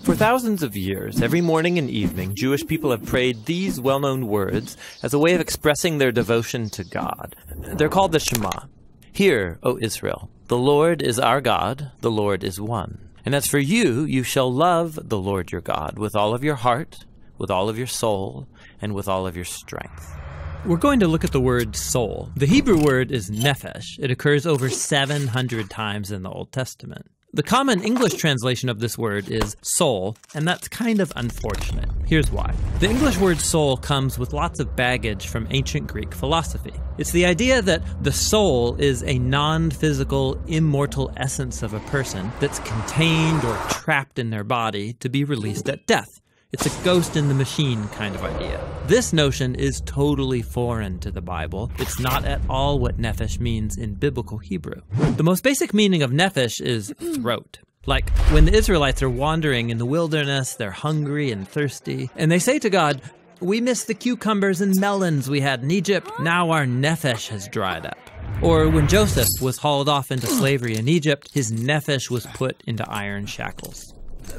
For thousands of years, every morning and evening, Jewish people have prayed these well-known words as a way of expressing their devotion to God. They're called the Shema. Hear, O Israel, the Lord is our God, the Lord is one. And as for you, you shall love the Lord your God with all of your heart, with all of your soul, and with all of your strength. We're going to look at the word soul. The Hebrew word is nephesh. It occurs over 700 times in the Old Testament. The common English translation of this word is soul, and that's kind of unfortunate. Here's why. The English word soul comes with lots of baggage from ancient Greek philosophy. It's the idea that the soul is a non-physical, immortal essence of a person that's contained or trapped in their body to be released at death. It's a ghost in the machine kind of idea. This notion is totally foreign to the Bible. It's not at all what nephesh means in biblical Hebrew. The most basic meaning of nephesh is throat. Like when the Israelites are wandering in the wilderness, they're hungry and thirsty, and they say to God, "We miss the cucumbers and melons we had in Egypt. Now our nephesh has dried up." Or when Joseph was hauled off into slavery in Egypt, his nephesh was put into iron shackles.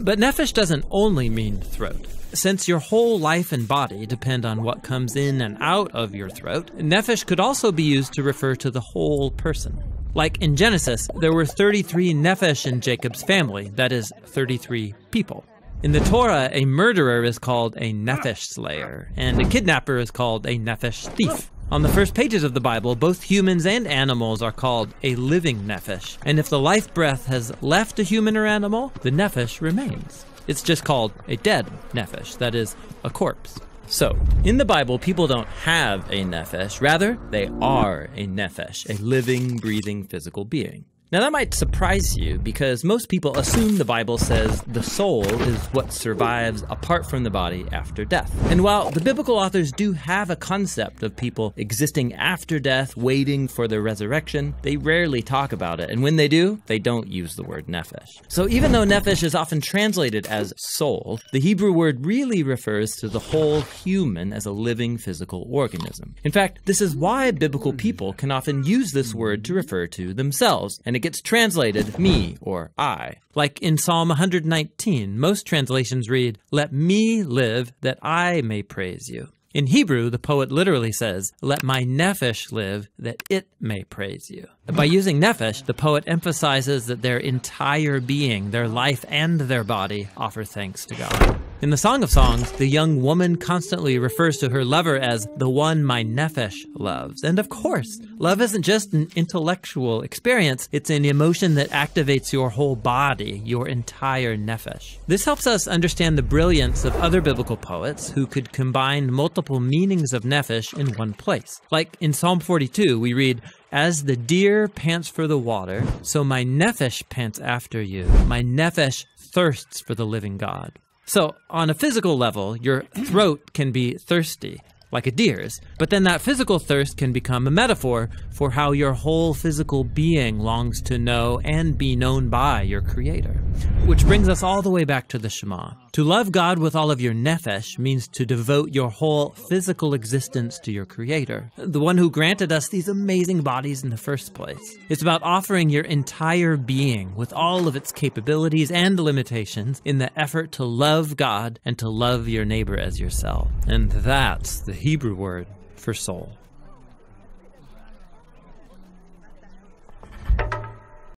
But nephesh doesn't only mean throat. Since your whole life and body depend on what comes in and out of your throat, nephesh could also be used to refer to the whole person. Like in Genesis, there were 33 nephesh in Jacob's family, that is, 33 people. In the Torah, a murderer is called a nephesh slayer, and a kidnapper is called a nephesh thief. On the first pages of the Bible, both humans and animals are called a living nephesh, and if the life breath has left a human or animal, the nephesh remains. It's just called a dead nephesh, that is, a corpse. So, in the Bible, people don't have a nephesh, rather, they are a nephesh, a living, breathing, physical being. Now that might surprise you because most people assume the Bible says the soul is what survives apart from the body after death. And while the biblical authors do have a concept of people existing after death, waiting for their resurrection, they rarely talk about it. And when they do, they don't use the word nephesh. So even though nephesh is often translated as soul, the Hebrew word really refers to the whole human as a living physical organism. In fact, this is why biblical people can often use this word to refer to themselves, and it gets translated me or I. Like in Psalm 119, most translations read, "Let me live that I may praise you." In Hebrew, the poet literally says, "Let my nephesh live that it may praise you." By using nephesh, the poet emphasizes that their entire being, their life and their body, offer thanks to God. In the Song of Songs, the young woman constantly refers to her lover as the one my nephesh loves. And of course, love isn't just an intellectual experience, it's an emotion that activates your whole body, your entire nephesh. This helps us understand the brilliance of other biblical poets who could combine multiple meanings of nephesh in one place. Like in Psalm 42, we read, "As the deer pants for the water, so my nephesh pants after you. My nephesh thirsts for the living God." So, on a physical level, your throat can be thirsty, like a deer's, but then that physical thirst can become a metaphor for how your whole physical being longs to know and be known by your Creator. Which brings us all the way back to the Shema. To love God with all of your nephesh means to devote your whole physical existence to your Creator, the one who granted us these amazing bodies in the first place. It's about offering your entire being with all of its capabilities and limitations in the effort to love God and to love your neighbor as yourself. And that's the Hebrew word for soul.